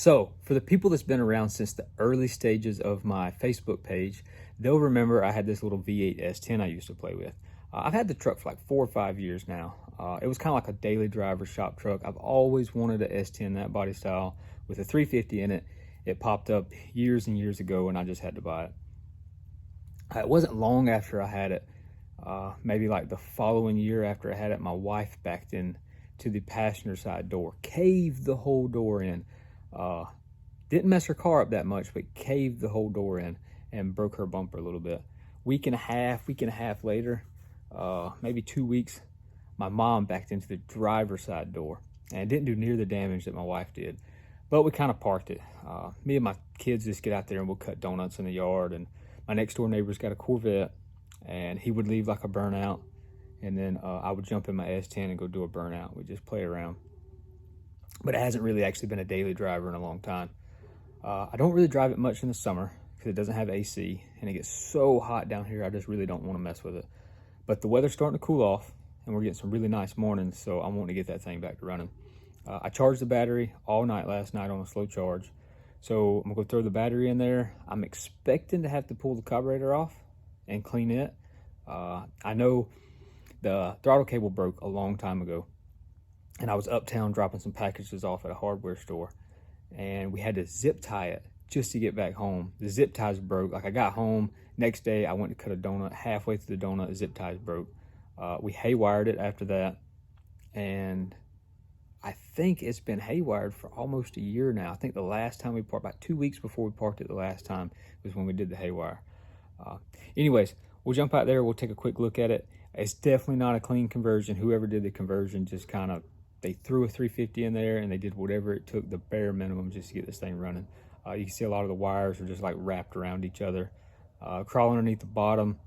So for the people that's been around since the early stages of my Facebook page, they'll remember I had this little V8 S10 I used to play with. I've had the truck for like 4 or 5 years now. It was kind of like a daily driver shop truck. I've always wanted a S10, that body style with a 350 in it. It popped up years and years ago and I just had to buy it. It wasn't long after I had it, maybe like the following year after I had it, my wife backed in to the passenger side door, caved the whole door in. Didn't mess her car up that much, but caved the whole door in and broke her bumper a little bit. Week and a half later, maybe 2 weeks, my mom backed into the driver's side door and didn't do near the damage that my wife did. But we kind of parked it. Me and my kids just get out there and we'll cut donuts in the yard. And my next door neighbor's got a Corvette and he would leave like a burnout. And then I would jump in my S10 and go do a burnout. We just play around. But it hasn't really actually been a daily driver in a long time. I don't really drive it much in the summer because it doesn't have AC and it gets so hot down here. I just really don't want to mess with it. But the weather's starting to cool off and we're getting some really nice mornings, so I'm wanting to get that thing back to running. I charged the battery all night last night on a slow charge. So I'm gonna go throw the battery in there. I'm expecting to have to pull the carburetor off and clean it. I know the throttle cable broke a long time ago and I was uptown dropping some packages off at a hardware store and we had to zip tie it just to get back home. The zip ties broke. Like I got home, next day I went to cut a donut. Halfway through the donut, the zip ties broke. We haywired it after that, and I think it's been haywired for almost a year now. I think the last time we parked, about 2 weeks before we parked it the last time, was when we did the haywire. Anyways, we'll jump out there, we'll take a quick look at it. It's definitely not a clean conversion. Whoever did the conversion just kind of, they threw a 350 in there and they did whatever it took, the bare minimum, just to get this thing running. You can see a lot of the wires are just like wrapped around each other. Crawling underneath the bottom,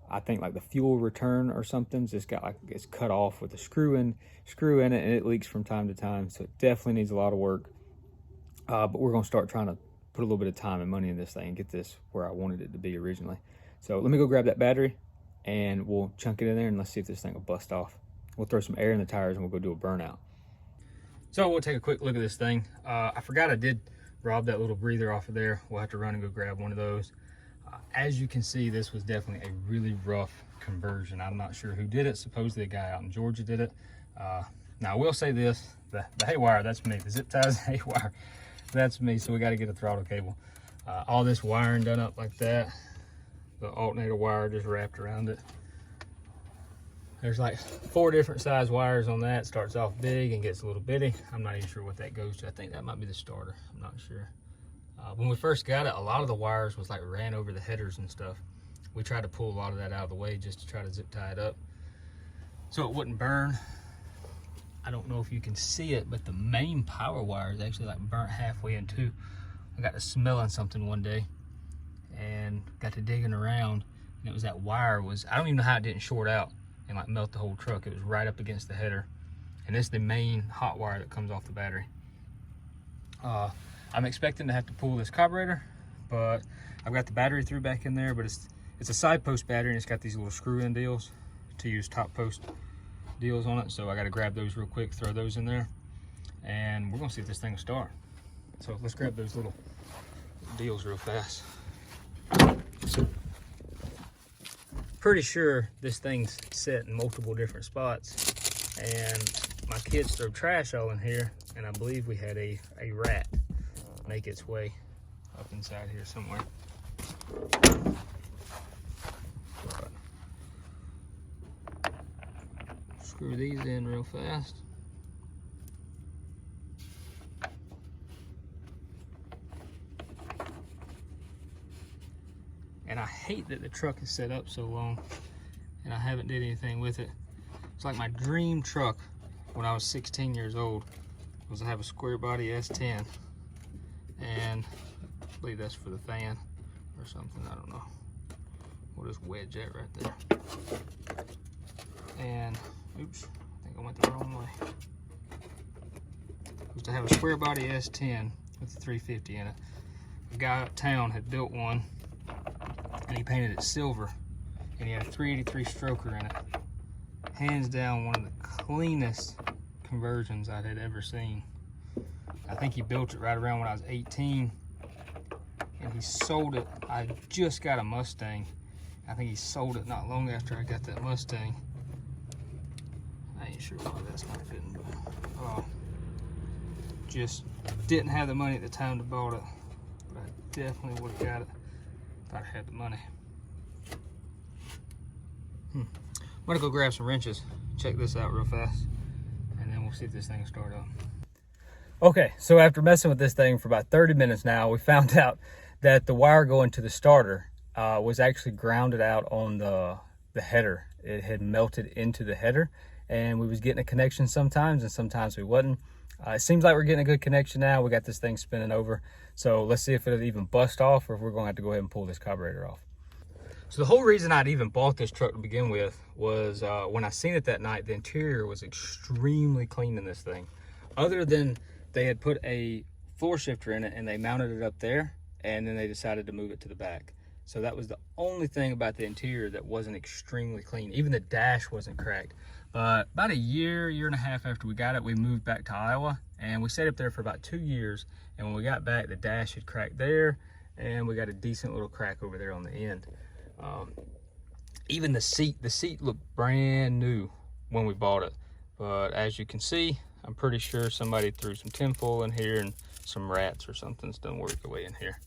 I think like the fuel return or something's just got like, it's cut off with a screw in it and it leaks from time to time. So it definitely needs a lot of work. But we're gonna start trying to put a little bit of time and money in this thing and get this where I wanted it to be originally. So let me go grab that battery and we'll chunk it in there and let's see if this thing will bust off. We'll throw some air in the tires and we'll go do a burnout. So we'll take a quick look at this thing. I forgot I did rob that little breather off of there. We'll have to run and go grab one of those. As you can see, this was definitely a really rough conversion. I'm not sure who did it. Supposedly a guy out in Georgia did it. Now I will say this, the haywire, that's me. The zip ties haywire, that's me. So we got to get a throttle cable. All this wiring done up like that. The alternator wire just wrapped around it. There's like 4 different size wires on that. Starts off big and gets a little bitty. I'm not even sure what that goes to. I think that might be the starter. I'm not sure. When we first got it, a lot of the wires was like ran over the headers and stuff. We tried to pull a lot of that out of the way just to try to zip tie it up so it wouldn't burn. I don't know if you can see it, but the main power wire is actually like burnt halfway in two. I got to smelling something one day and got to digging around, and it was that wire was, I don't even know how it didn't short out and like melt the whole truck. It was right up against the header, and it's the main hot wire that comes off the battery. I'm expecting to have to pull this carburetor, but I've got the battery through back in there, but it's a side post battery and it's got these little screw in deals to use top post deals on it. So I got to grab those real quick, throw those in there, and we're gonna see if this thing will start. So let's grab those little deals real fast. Pretty sure this thing's set in multiple different spots, and my kids throw trash all in here, and I believe we had a rat make its way up inside here somewhere. Screw these in real fast. And I hate that the truck is set up so long and I haven't did anything with it. It's like my dream truck when I was 16 years old was to have a square body S10, and I believe that's for the fan or something, I don't know. We'll just wedge that right there. And oops, I think I went the wrong way. Was to have a square body S10 with the 350 in it. A guy uptown had built one and he painted it silver, and he had a 383 stroker in it. Hands down one of the cleanest conversions I had ever seen. I think he built it right around when I was 18. And he sold it. I just got a Mustang. I think he sold it not long after I got that Mustang. I ain't sure why that's not fitting, but just didn't have the money at the time to buy it. But I definitely would have got it if I had the money. I'm gonna go grab some wrenches, check this out real fast, and then we'll see if this thing will start up. Okay, so after messing with this thing for about 30 minutes now, we found out that the wire going to the starter was actually grounded out on the header. It had melted into the header, and we was getting a connection sometimes, and sometimes we wasn't. It seems like we're getting a good connection now. We got this thing spinning over. So let's see if it'll even bust off, or if we're gonna have to go ahead and pull this carburetor off. So the whole reason I'd even bought this truck to begin with was when I seen it that night, the interior was extremely clean in this thing. Other than they had put a floor shifter in it and they mounted it up there, and then they decided to move it to the back. So that was the only thing about the interior that wasn't extremely clean. Even the dash wasn't cracked. But about a year and a half after we got it, we moved back to Iowa, and we stayed up there for about 2 years. And when we got back, the dash had cracked there, and we got a decent little crack over there on the end. Even the seat looked brand new when we bought it. But as you can see, I'm pretty sure somebody threw some tinfoil in here and some rats or something's done work their way in here.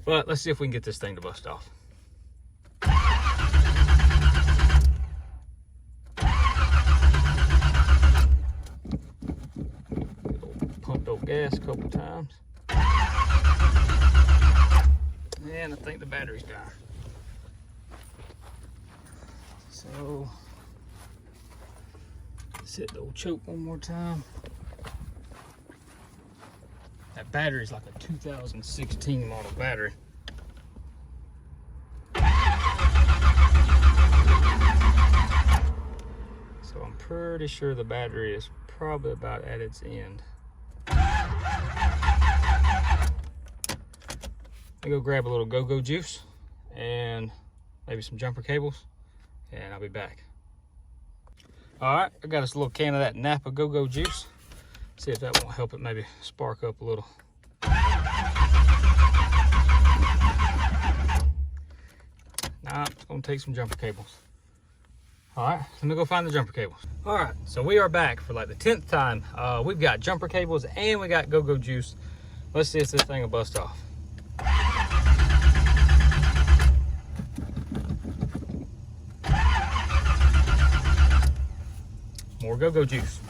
But let's see if we can get this thing to bust off. Pumped old gas a couple times. And I think the battery's down. So let's hit the old choke one more time. That battery's like a 2016 model battery. So I'm pretty sure the battery is probably about at its end. I'll go grab a little go-go juice and maybe some jumper cables, and I'll be back. All right, I got us a little can of that Napa go-go juice. See if that won't help it maybe spark up a little. Nah, it's gonna take some jumper cables. All right, let me go find the jumper cables. All right, so we are back for like the 10th time. We've got jumper cables and we got go-go juice. Let's see if this thing will bust off. More go-go juice.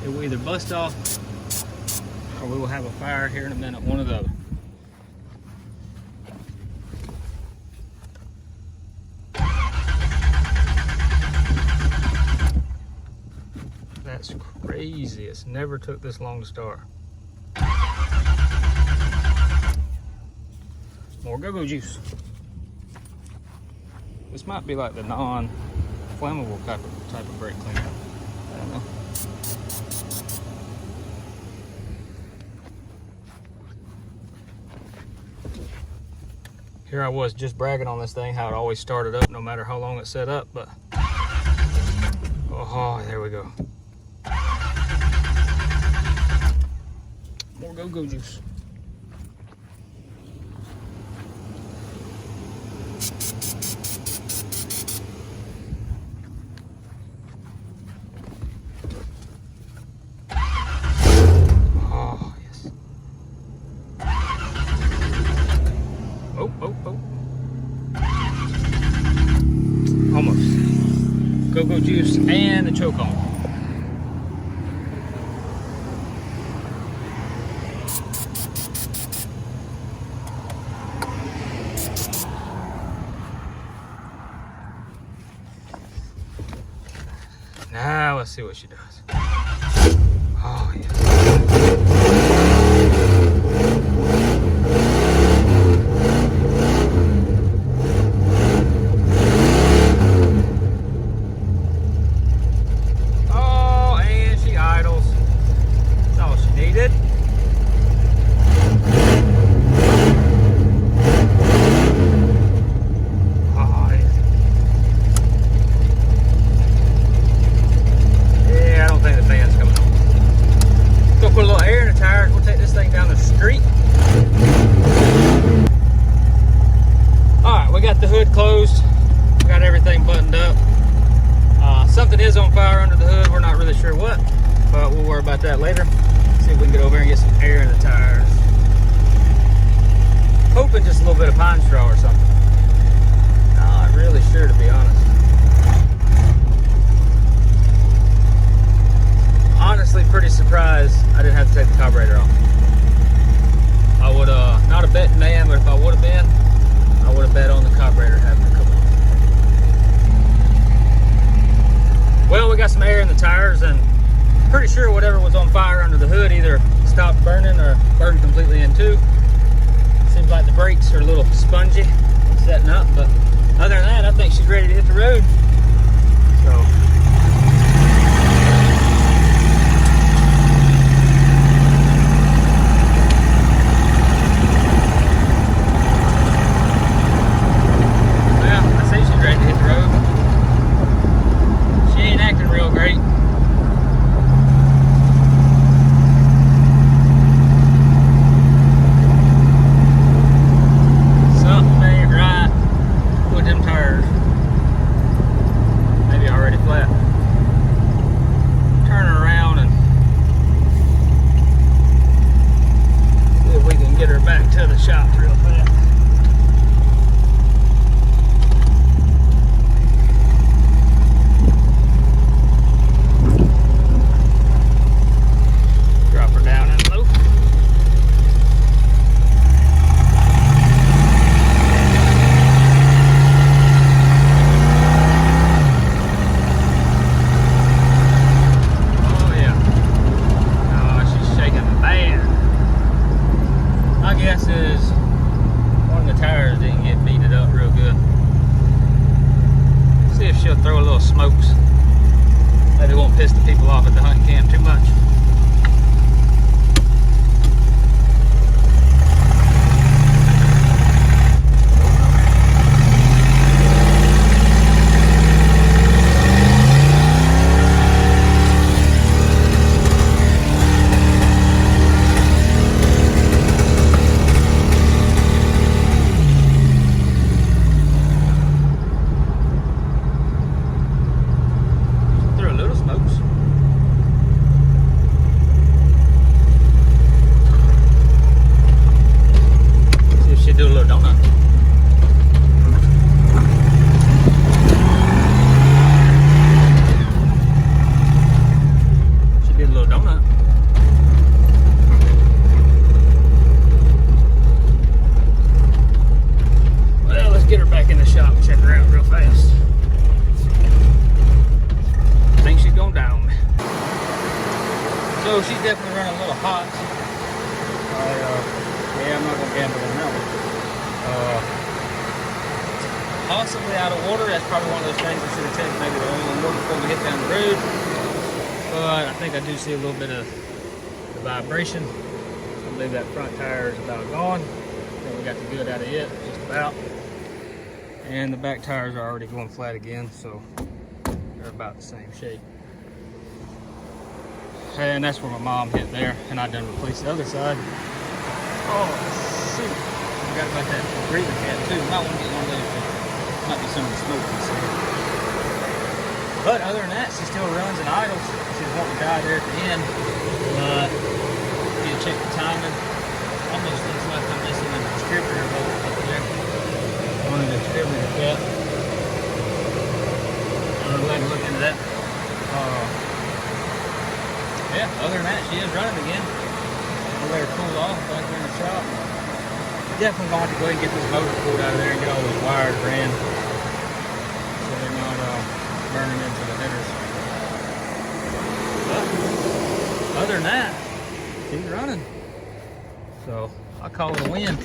It will either bust off or we will have a fire here in a minute, one or the other. That's crazy. It's never took this long to start. More go-go juice. This might be like the non-flammable type of brake cleaner. I don't know. Here I was just bragging on this thing, how it always started up no matter how long it's set up, but oh, there we go. More go-go juice. Oh, yes. Oh. Almost. Go-go juice and the choke on. Now let's see what she does. Oh, yeah. Oh, and she idles. That's all she needed. Oh, yeah. Something is on fire under the hood. We're not really sure what, but we'll worry about that later. See if we can get over here and get some air in the tires. Hoping just a little bit of pine straw or something. Not really sure, to be honest. Honestly, pretty surprised I didn't have to take the carburetor off. I would not a betting man, but if I would have been, I would have bet on the carburetor having to come off. Well, we got some air in the tires, and pretty sure whatever was on fire under the hood either stopped burning or burned completely in two. Seems like the brakes are a little spongy setting up, but other than that, I think she's ready to hit the road. So. Throw a little smokes. Maybe it won't piss the people off at the hunting camp too much. So she's definitely running a little hot. Yeah, I'm not gonna gamble on that one. Possibly out of water. That's probably one of those things I should have tested maybe the oil and water before we hit down the road. But I think I do see a little bit of the vibration. I believe that front tire is about gone. I think we got the good out of it, just about. And the back tires are already going flat again, so they're about the same shape. And that's where my mom hit there, and I done replaced the other side. Oh, shoot. Forgot about that breather cat too. Might want to get one of those. Might be some of the smoke you see. But other than that, she still runs and idles. She's wanting to die there at the end. But you check the timing. Almost looks like I'm missing a distributor bolt up there. One of the distributor cat. I'm glad to look into that. Yeah, other than that, she is running again. We'll let her cool off back there in the shop. Definitely going to have to go ahead and get this motor pulled out of there and get all those wires ran so they're not burning into the headers. But other than that, she's running. So I call it a win.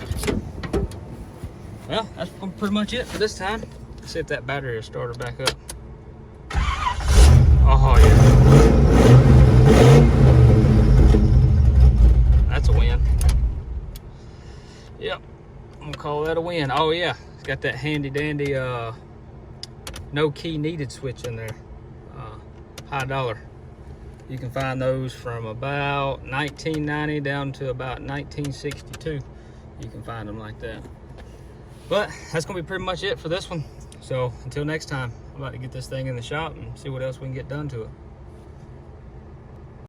Well, that's pretty much it for this time. Let's see if that battery will start her back up. Oh yeah. That's a win. Yep, I'm gonna call that a win. Oh yeah, it's got that handy dandy no key needed switch in there. High dollar. You can find those from about $19.90 down to about $19.62. You can find them like that. But that's gonna be pretty much it for this one. So until next time, I'm about to get this thing in the shop and see what else we can get done to it.